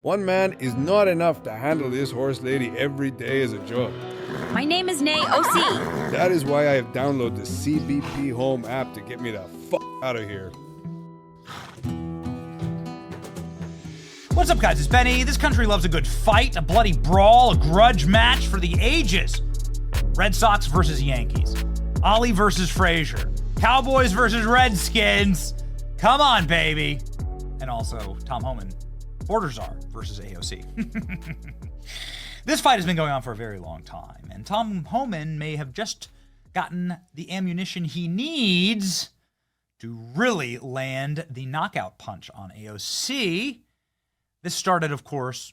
One man is not enough to handle this horse lady every day as a job. My name is AOC. That is why I have downloaded the CBP Home app to get me the fuck out of here. What's up, guys? It's Benny. This country loves a good fight, a bloody brawl, a grudge match for the ages. Red Sox versus Yankees. Ollie versus Frazier. Cowboys versus Redskins. Come on, baby. And also Tom Homan, Border Czar versus AOC. This fight has been going on for a very long time, and Tom Homan may have just gotten the ammunition he needs to really land the knockout punch on AOC. This started, of course,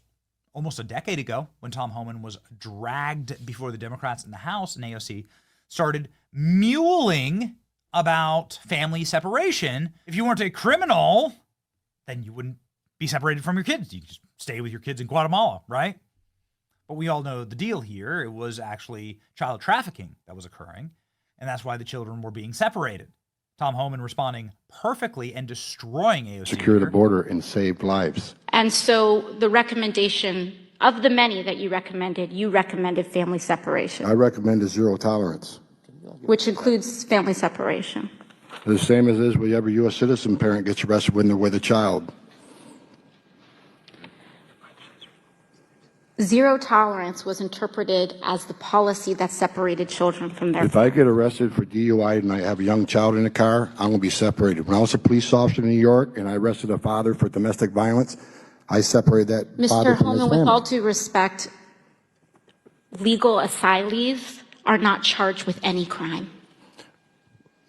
almost a decade ago when Tom Homan was dragged before the Democrats in the House, and AOC started mewling about family separation. If you weren't a criminal, then you wouldn't be separated from your kids. You just stay with your kids in Guatemala, right? But we all know the deal here. It was actually child trafficking that was occurring, and that's why the children were being separated. Tom Homan responding perfectly and destroying AOC. Secure the border and save lives. And so the recommendation of the many that you recommended family separation. I recommend a zero tolerance. Which includes family separation. The same as is with every U.S. citizen parent gets arrested when they're with a child. Zero tolerance was interpreted as the policy that separated children from their If I get arrested for DUI and I have a young child in the car, I'm going to be separated. When I was a police officer in New York and I arrested a father for domestic violence, I separated that father Mr. from his Homan, family. with all due respect, legal asylees are not charged with any crime.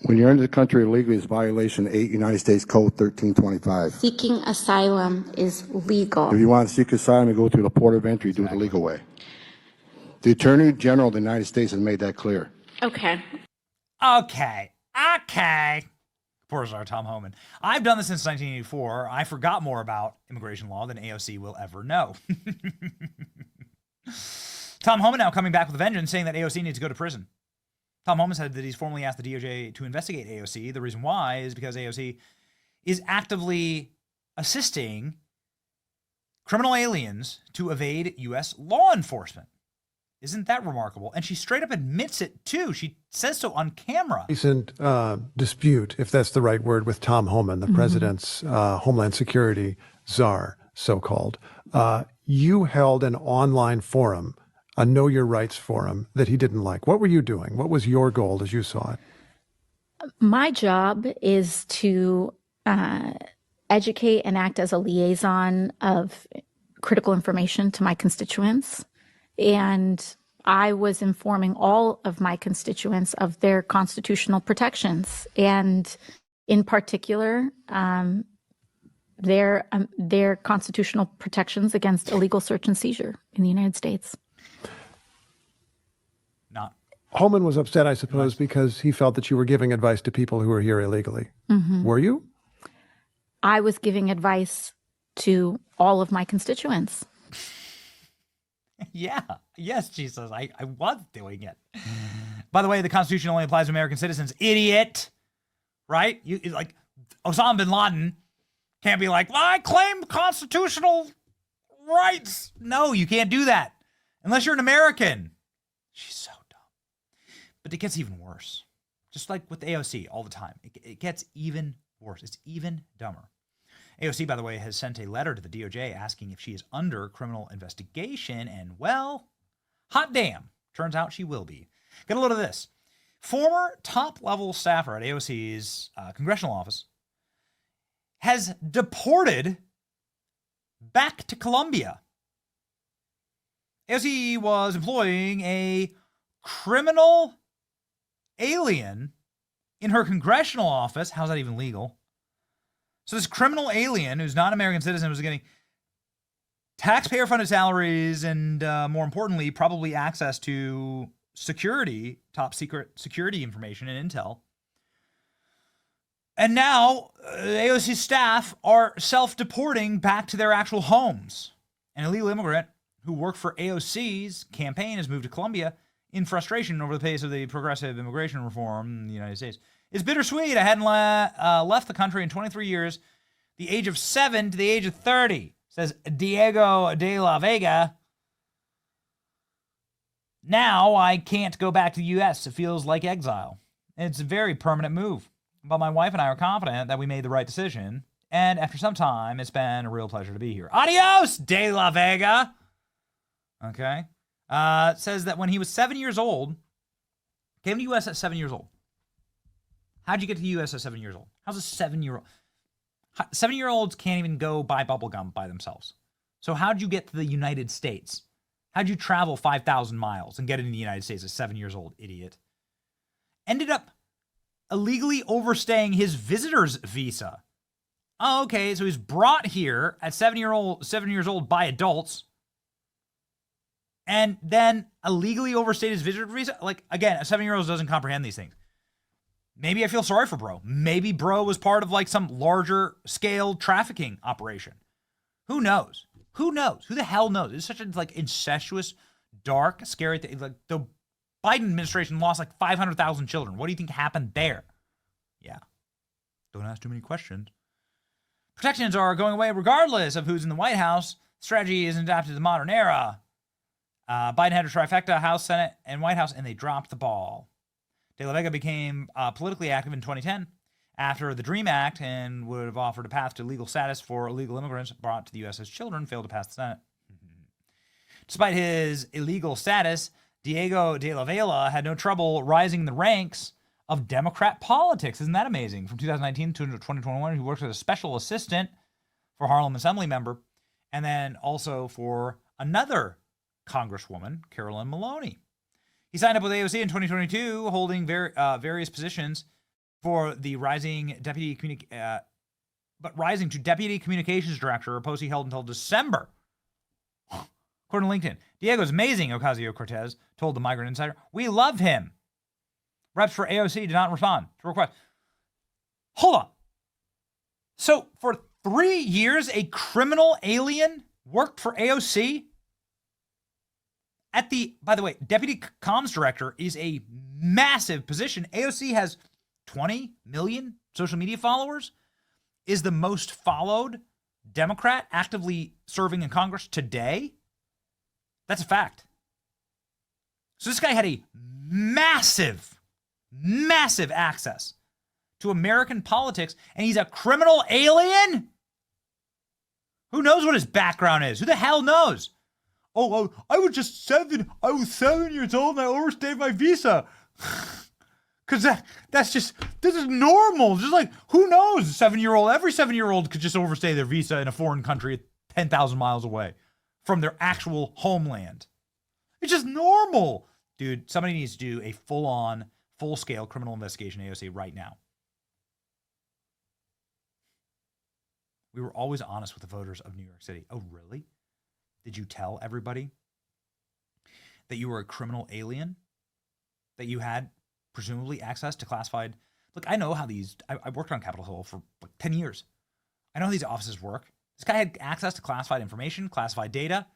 When you're into the country illegally, it's violation 8 United States Code 1325. Seeking asylum is legal. If you want to seek asylum, you go through the port of entry, do it the legal way. The Attorney General of the United States has made that clear. Okay. Poor Czar Tom Homan. I've done this since 1984. I forgot more about immigration law than AOC will ever know. Tom Homan now coming back with a vengeance, saying that AOC needs to go to prison. Tom Homan said that he's formally asked the DOJ to investigate AOC. The reason why is because AOC is actively assisting criminal aliens to evade U.S. law enforcement. Isn't that remarkable? And she straight up admits it, too. She says so on camera. Recent dispute, if that's the right word, with Tom Homan, the president's Homeland Security czar, so-called. You held an online forum, a Know Your Rights forum, that he didn't like. What were you doing? What was your goal as you saw it? My job is to educate and act as a liaison of critical information to my constituents. And I was informing all of my constituents of their constitutional protections, and in particular, their constitutional protections against illegal search and seizure in the United States. Homan was upset, I suppose, because he felt that you were giving advice to people who were here illegally. Were you? I was giving advice to all of my constituents. Yeah. Yes, she says, I was doing it. By the way, the Constitution only applies to American citizens. Idiot. Right? You like Osama bin Laden can't be like, well, I claim constitutional rights. No, you can't do that unless you're an American. She's so dumb. But it gets even worse. Just like with AOC all the time. It gets even worse. It's even dumber. AOC, by the way, has sent a letter to the DOJ asking if she is under criminal investigation, and, well, hot damn. Turns out she will be. Get a load of this. Former top-level staffer at AOC's congressional office has deported back to Colombia. AOC was employing a criminal alien in her congressional office. How's that even legal? So this criminal alien who's not an American citizen was getting taxpayer-funded salaries and, more importantly, probably access to security, top-secret security information and intel. And now AOC's staff are self-deporting back to their actual homes. An illegal immigrant who worked for AOC's campaign has moved to Colombia in frustration over the pace of the progressive immigration reform in the United States. It's bittersweet. I hadn't left the country in 23 years, the age of 7 to the age of 30. Says Diego de la Vega. Now I can't go back to the U.S. It feels like exile. It's a very permanent move. But my wife and I are confident that we made the right decision. And after some time, it's been a real pleasure to be here. Adios, de la Vega. Okay. Says that when he was 7 years old, came to the U.S. at 7 years old. How'd you get to the U.S. at 7 years old? How's a 7-year-old? 7-year-olds can't even go buy bubblegum by themselves. So how'd you get to the United States? How'd you travel 5,000 miles and get into the United States at 7 years old, idiot? Ended up illegally overstaying his visitor's visa. Oh, okay, so he's brought here at 7 years old by adults, and then illegally overstayed his visitor visa. Like, again, a 7-year-old doesn't comprehend these things. Maybe I feel sorry for bro. Maybe bro was part of like some larger scale trafficking operation. Who knows? Who knows? Who the hell knows? It's such a like incestuous, dark, scary thing. Like the Biden administration lost like 500,000 children. What do you think happened there? Yeah. Don't ask too many questions. Protections are going away regardless of who's in the White House. Strategy isn't adapted to the modern era. Biden had a trifecta, House, Senate, and White House, and they dropped the ball. De La Vega became politically active in 2010 after the DREAM Act and would have offered a path to legal status for illegal immigrants brought to the U.S. as children, failed to pass the Senate. Despite his illegal status, Diego de la Vega had no trouble rising in the ranks of Democrat politics. Isn't that amazing? From 2019 to 2021, he worked as a special assistant for Harlem Assembly member, and then also for another Congresswoman, Carolyn Maloney. He signed up with AOC in 2022, holding various positions for the rising to deputy communications director, a post he held until December. According to LinkedIn, Diego's amazing, Ocasio-Cortez told the Migrant Insider. We love him. Reps for AOC did not respond to request. Hold on. So for 3 years, a criminal alien worked for AOC? By the way, Deputy Comms Director is a massive position. AOC has 20 million social media followers, is the most followed Democrat actively serving in Congress today. That's a fact. So this guy had a massive access to American politics, and he's a criminal alien? Who knows what his background is? Who the hell knows? Oh, I was 7 years old and I overstayed my visa. Because this is normal. Just like, who knows? Every 7-year-old could just overstay their visa in a foreign country 10,000 miles away from their actual homeland. It's just normal. Dude, somebody needs to do a full-on, full-scale criminal investigation AOC right now. We were always honest with the voters of New York City. Oh, really? Did you tell everybody that you were a criminal alien? That you had presumably access to classified... Look, I know how I worked on Capitol Hill for like 10 years. I know how these offices work. This guy had access to classified information, classified data,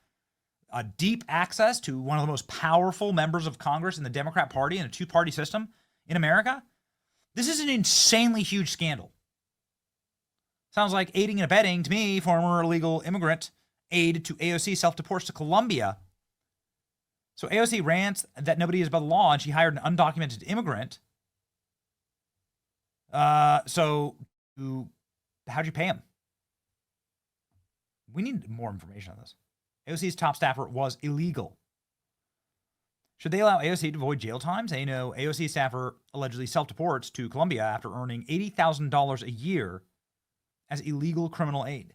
a deep access to one of the most powerful members of Congress in the Democrat Party in a two-party system in America. This is an insanely huge scandal. Sounds like aiding and abetting to me, former illegal immigrant aid to AOC self-deports to Colombia. So AOC rants that nobody is above the law, and she hired an undocumented immigrant. So how'd you pay him? We need more information on this. AOC's top staffer was illegal. Should they allow AOC to avoid jail time? They know AOC staffer allegedly self-deports to Colombia after earning $80,000 a year as illegal criminal aid.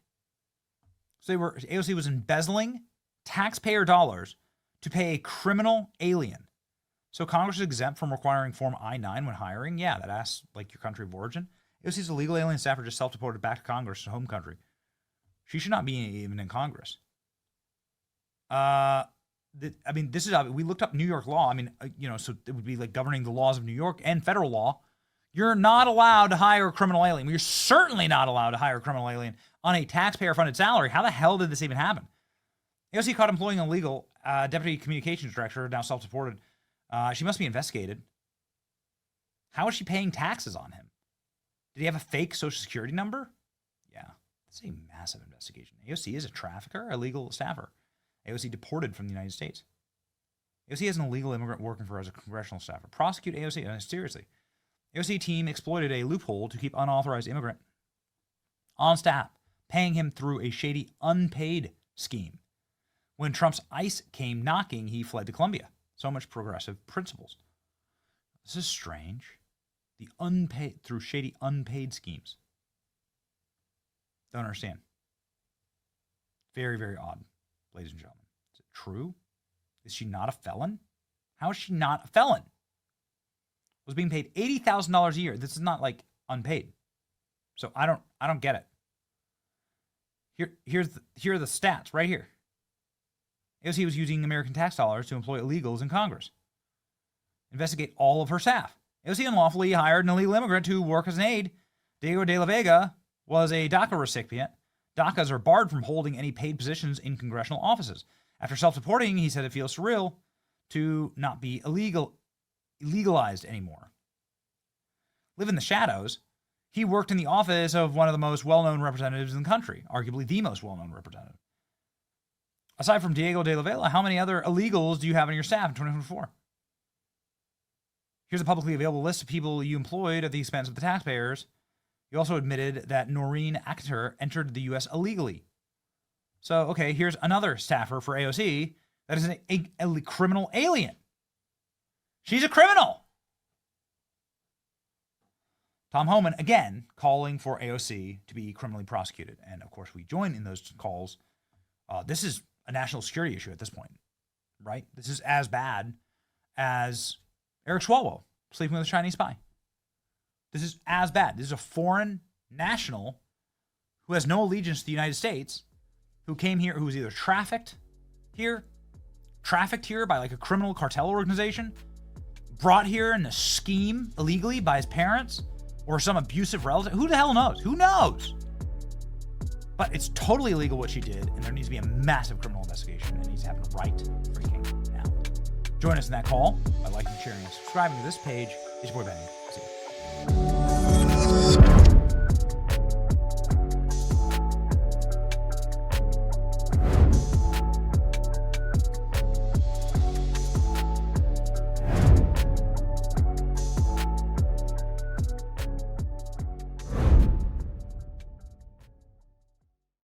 So AOC was embezzling taxpayer dollars to pay a criminal alien. So Congress is exempt from requiring Form I-9 when hiring. Yeah, that asks like your country of origin. AOC's illegal alien staffer just self-deported back to Congress, to home country. She should not be even in Congress. This is, we looked up New York law. So it would be like governing the laws of New York and federal law. You're not allowed to hire a criminal alien. You're certainly not allowed to hire a criminal alien on a taxpayer-funded salary. How the hell did this even happen? AOC caught employing an illegal deputy communications director, now self-supported. She must be investigated. How is she paying taxes on him? Did he have a fake social security number? Yeah, It's a massive investigation. AOC is a trafficker, a legal staffer. AOC deported from the United States. AOC is an illegal immigrant working for her as a congressional staffer. Prosecute AOC. Seriously. AOC team exploited a loophole to keep unauthorized immigrant on staff, paying him through a shady unpaid scheme. When Trump's ICE came knocking, he fled to Colombia. So much progressive principles. This is strange. The unpaid, through shady unpaid schemes. Don't understand. Very, very odd, ladies and gentlemen. Is it true? Is she not a felon? How is she not a felon? Was being paid $80,000 a year. This is not like unpaid. So I don't get it. Here are the stats right here. AOC was using American tax dollars to employ illegals in Congress. Investigate all of her staff. AOC unlawfully hired an illegal immigrant to work as an aide. Diego de la Vega was a DACA recipient. DACAs are barred from holding any paid positions in congressional offices. After self-deporting, he said it feels surreal to not be legalized anymore. Live in the shadows. He worked in the office of one of the most well-known representatives in the country, arguably the most well-known representative. Aside from Diego de la Vega, how many other illegals do you have on your staff in 2024? Here's a publicly available list of people you employed at the expense of the taxpayers. You also admitted that Noreen Akhter entered the U.S. illegally. So, okay, here's another staffer for AOC that is a criminal alien. She's a criminal. Tom Homan, again, calling for AOC to be criminally prosecuted. And, of course, we join in those calls. This is a national security issue at this point, right? This is as bad as Eric Swalwell sleeping with a Chinese spy. This is as bad. This is a foreign national who has no allegiance to the United States, who came here, who was either trafficked here by like a criminal cartel organization, brought here in a scheme illegally by his parents or some abusive relative. Who the hell knows? Who knows? But it's totally illegal what she did, and there needs to be a massive criminal investigation, and it needs to happen right freaking now. Join us in that call by liking, sharing, and subscribing to this page. It's your boy Benny.